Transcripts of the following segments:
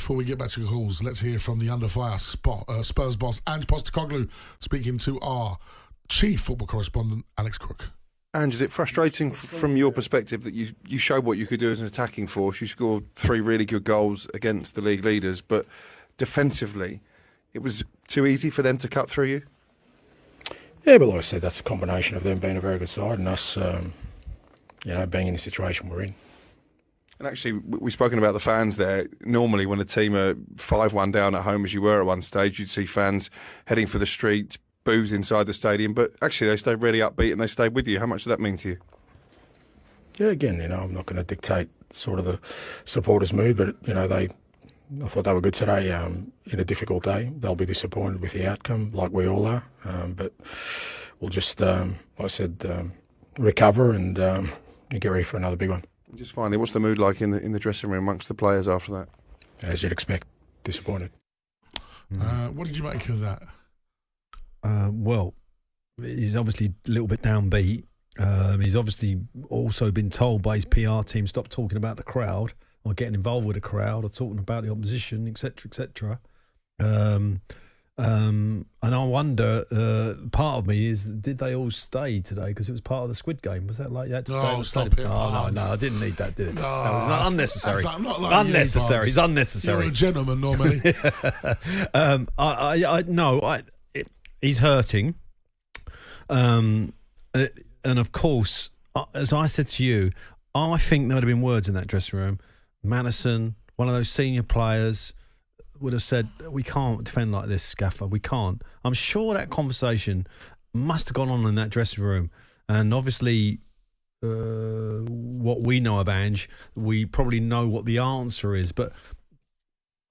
before we get back to your calls, let's hear from the under fire Spurs boss Ange Postecoglou speaking to our chief football correspondent, Alex Crook. Ange, is it frustrating from your perspective that you showed what you could do as an attacking force? You scored 3 really good goals against the league leaders, but defensively, it was too easy for them to cut through you? Yeah, but like I said, that's a combination of them being a very good side and us, being in the situation we're in. And actually, we've spoken about the fans there. Normally, when a team are 5-1 down at home, as you were at one stage, you'd see fans heading for the streets, boos inside the stadium. But actually, they stayed really upbeat and they stayed with you. How much does that mean to you? Yeah, again, I'm not going to dictate sort of the supporters' mood, but I thought they were good today. In a difficult day, they'll be disappointed with the outcome, like we all are. But we'll just, like I said, recover and get ready for another big one. Just finally, what's the mood like in the dressing room amongst the players after that? As you'd expect, disappointed. What did you make of that? Well, he's obviously a little bit downbeat. He's obviously also been told by his PR team, stop talking about the crowd or getting involved with the crowd or talking about the opposition, etc., etc. And I wonder, part of me is, did they all stay today because it was part of the Squid Game? Was that like that? No, stop it. Oh, no, I didn't need that, did it? No, that was unnecessary. Not like unnecessary. It's unnecessary. You're a gentleman normally. He's hurting. And of course, as I said to you, I think there would have been words in that dressing room. Madison, one of those senior players, would have said, we can't defend like this, Gaffer, we can't. I'm sure that conversation must have gone on in that dressing room. And obviously, what we know of Ange, we probably know what the answer is. But,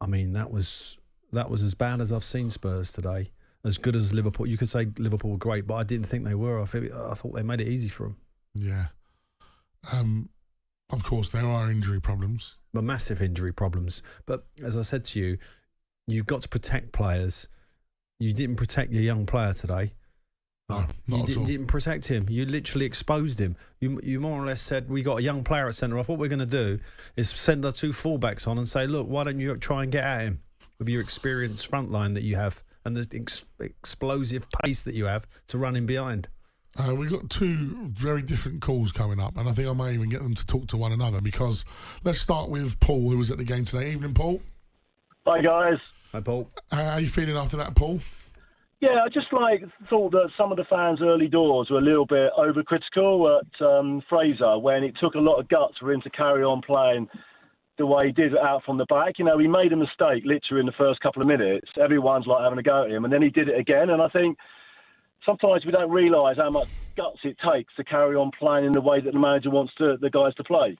I mean, that was as bad as I've seen Spurs today. As good as Liverpool. You could say Liverpool were great, but I didn't think they were. I thought they made it easy for them. Yeah. Of course, there are injury problems. But massive injury problems. But as I said to you, you've got to protect players. You didn't protect your young player today. No, not at all. You didn't protect him. You literally exposed him. You more or less said, we got a young player at centre-off. What we're going to do is send our 2 fullbacks on and say, look, why don't you try and get at him with your experienced front line that you have and the explosive pace that you have to run in behind. We've got 2 very different calls coming up, and I think I may even get them to talk to one another, because let's start with Paul, who was at the game today. Evening, Paul. Hi, guys. Hi, Paul. How are you feeling after that, Paul? Yeah, I just thought that some of the fans early doors were a little bit overcritical at Fraser, when it took a lot of guts for him to carry on playing the way he did out from the back. He made a mistake literally in the first couple of minutes. Everyone's having a go at him, and then he did it again. And I think sometimes we don't realise how much guts it takes to carry on playing in the way that the manager wants the guys to play.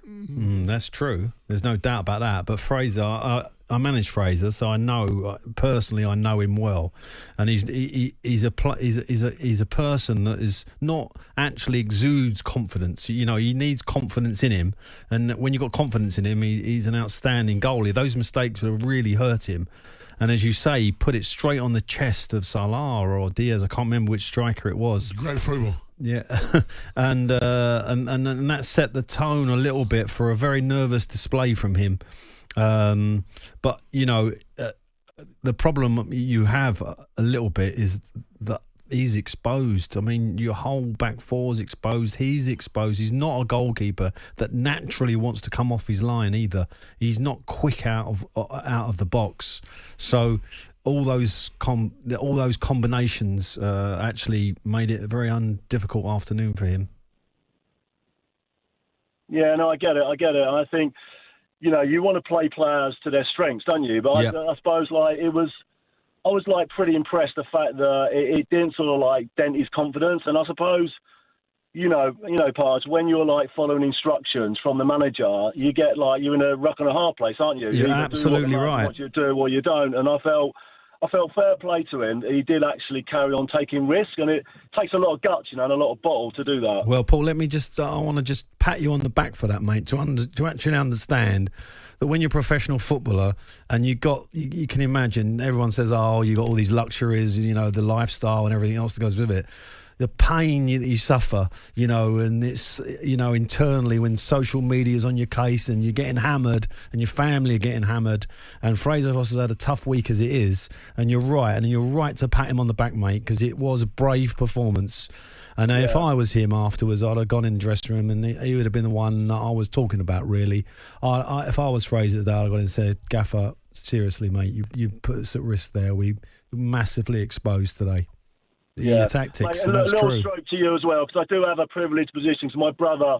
That's true. There's no doubt about that. But Fraser, I manage Fraser, so I know personally. I know him well, and he's a person that is not actually exudes confidence. He needs confidence in him, and when you've got confidence in him, he's an outstanding goalie. Those mistakes will really hurt him. And as you say, he put it straight on the chest of Salah or Diaz. I can't remember which striker it was. Great football. Yeah, and that set the tone a little bit for a very nervous display from him. But the problem you have a little bit is that he's exposed. I mean, your whole back four's exposed. He's exposed. He's not a goalkeeper that naturally wants to come off his line either. He's not quick out of the box. So all those combinations actually made it a very difficult afternoon for him. Yeah, no, I get it. I think, you want to play players to their strengths, don't you? But yeah. I suppose I was pretty impressed the fact that it didn't sort of dent his confidence. And I suppose, Pards, when you're following instructions from the manager, you get you're in a rock and a hard place, aren't you? You're absolutely right. What you do or you don't. And I felt fair play to him. He did actually carry on taking risk, and it takes a lot of guts, and a lot of bottle to do that. Well, Paul, I want to just pat you on the back for that, mate, to actually understand that when you're a professional footballer and you can imagine, everyone says, oh, you got all these luxuries, the lifestyle and everything else that goes with it. the pain that you suffer, and it's, internally when social media is on your case and you're getting hammered and your family are getting hammered, and Fraser Foster's had a tough week as it is, and you're right to pat him on the back, mate, because it was a brave performance. And if I was him afterwards, I'd have gone in the dressing room and he would have been the one that I was talking about, really. If I was Fraser today, I'd have gone and said, Gaffer, seriously, mate, you put us at risk there. We massively exposed today. Your tactics, and that's true. A little stroke to you as well, because I do have a privileged position. Because my brother,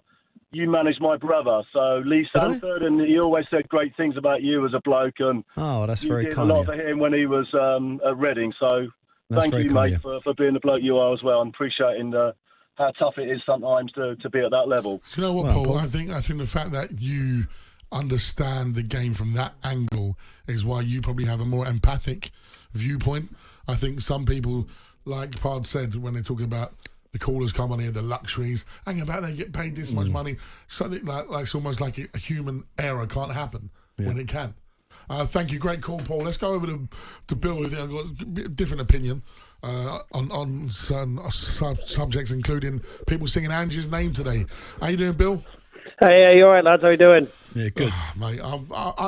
you managed my brother, so Lee Sanford, and he always said great things about you as a bloke. And that's very you did kind. a lot for him when he was at Reading. So thank you, mate, for being the bloke you are as well, and appreciating how tough it is sometimes to be at that level. Do you know what, Paul? I think the fact that you understand the game from that angle is why you probably have a more empathic viewpoint. I think some people, like Pard said, when they talk about the callers come on here, the luxuries, hang about they get paid this much money, something like it's almost like a human error can't happen when it can. Thank you, great call, Paul. Let's go over to Bill, who I've got a different opinion on some subjects, including people singing Angie's name today. How you doing, Bill? Hey, you all right, lads? How you doing? Yeah, good. Mate,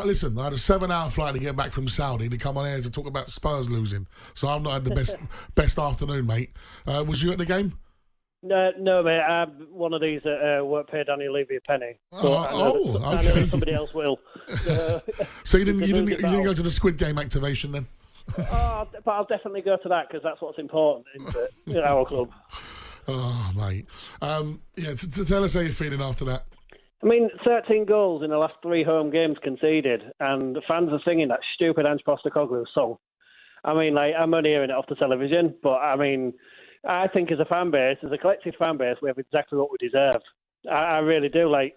listen, I had a 7-hour flight to get back from Saudi to come on here to talk about Spurs losing. So I've not had the best afternoon, mate. Was you at the game? No, mate. I'm one of these that won't pay Danny Levy a penny. I know that somebody else will. So you didn't go to the Squid Game activation then? But I'll definitely go to that because that's what's important in our club. Oh, mate. Tell us how you're feeling after that. I mean, 13 goals in the last 3 home games conceded, and the fans are singing that stupid Ange Postecoglou song. I mean, I'm only hearing it off the television, but I mean, I think as a fan base, as a collective fan base, we have exactly what we deserve. I really do. I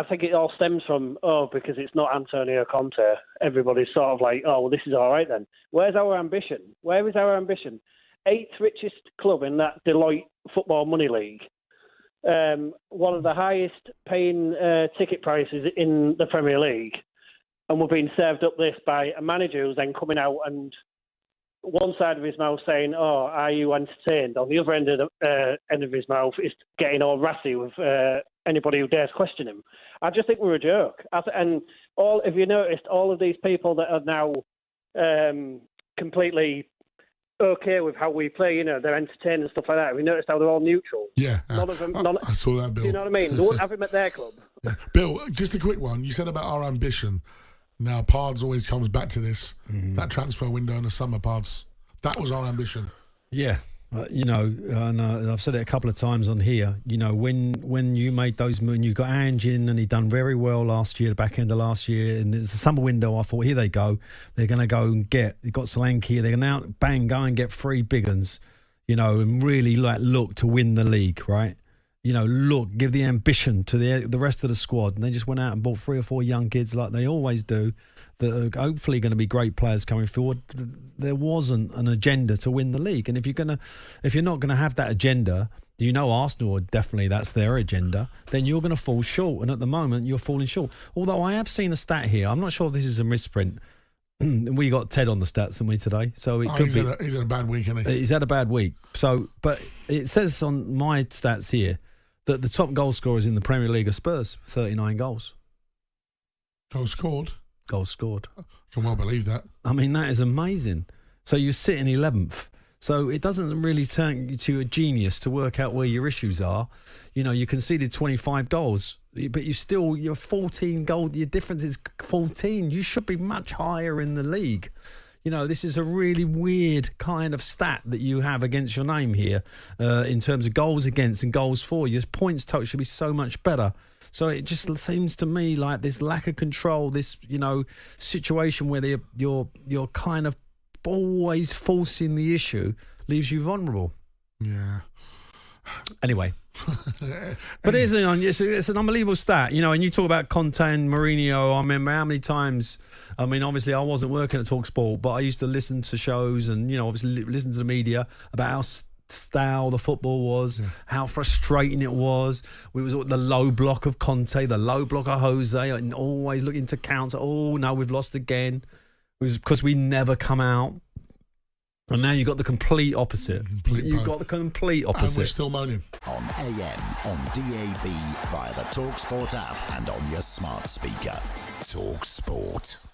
think it all stems from, because it's not Antonio Conte. Everybody's sort of like, well, this is all right then. Where's our ambition? Where is our ambition? 8th richest club in that Deloitte Football Money League. One of the highest paying ticket prices in the Premier League. And we're being served up this by a manager who's then coming out and one side of his mouth saying, are you entertained? On the other end of his mouth is getting all ratty with anybody who dares question him. I just think we're a joke. If you noticed, all of these people that are now completely okay with how we play, they're entertained and stuff like that. Have you noticed how they're all neutral? Yeah. None of them. I saw that, Bill. Do you know what I mean? They won't have him at their club. Yeah. Bill, just a quick one. You said about our ambition. Now, Pards always comes back to this. That transfer window in the summer, Pards. That was our ambition. Yeah. And I've said it a couple of times on here, when you made those moves, you got Ange in and he done very well last year, the back end of last year, and it's the summer window. I thought, here they go. They're going to go and they've got Solanke, they're going to now, go and get 3 big uns, and really look to win the league, right? Give the ambition to the rest of the squad. And they just went out and bought 3 or 4 young kids like they always do that are hopefully going to be great players coming forward. There wasn't an agenda to win the league. And if you're not going to have that agenda, Arsenal definitely that's their agenda, then you're going to fall short. And at the moment, you're falling short. Although I have seen a stat here. I'm not sure if this is a misprint. We got Ted on the stats, haven't we, today? So it could be. He's had a bad week, hasn't he? He's had a bad week. So, but it says on my stats here that the top goal scorers in the Premier League are Spurs, 39 goals. Goals scored? Goals scored. I can well believe that. I mean, that is amazing. So you're sitting 11th. So it doesn't really turn you to a genius to work out where your issues are. You conceded 25 goals, but you're 14 goals. Your difference is 14. You should be much higher in the league. This is a really weird kind of stat that you have against your name here in terms of goals against and goals for. Your points total should be so much better. So it just seems to me like this lack of control, this, situation where you're kind of always forcing the issue leaves you vulnerable. Yeah. Anyway. But it's an unbelievable stat, and you talk about Conte and Mourinho. I remember how many times, obviously I wasn't working at talkSPORT, but I used to listen to shows and, obviously listen to the media about how stale the football was, how frustrating it was. We was at the low block of Conte, the low block of Jose, and always looking to counter. Oh, no, we've lost again. It was because we never come out. And now you've got the complete opposite. You've both. got the complete And we're opposite. still moaning. On AM, on DAB, via the talkSPORT app and on your smart speaker. talkSPORT.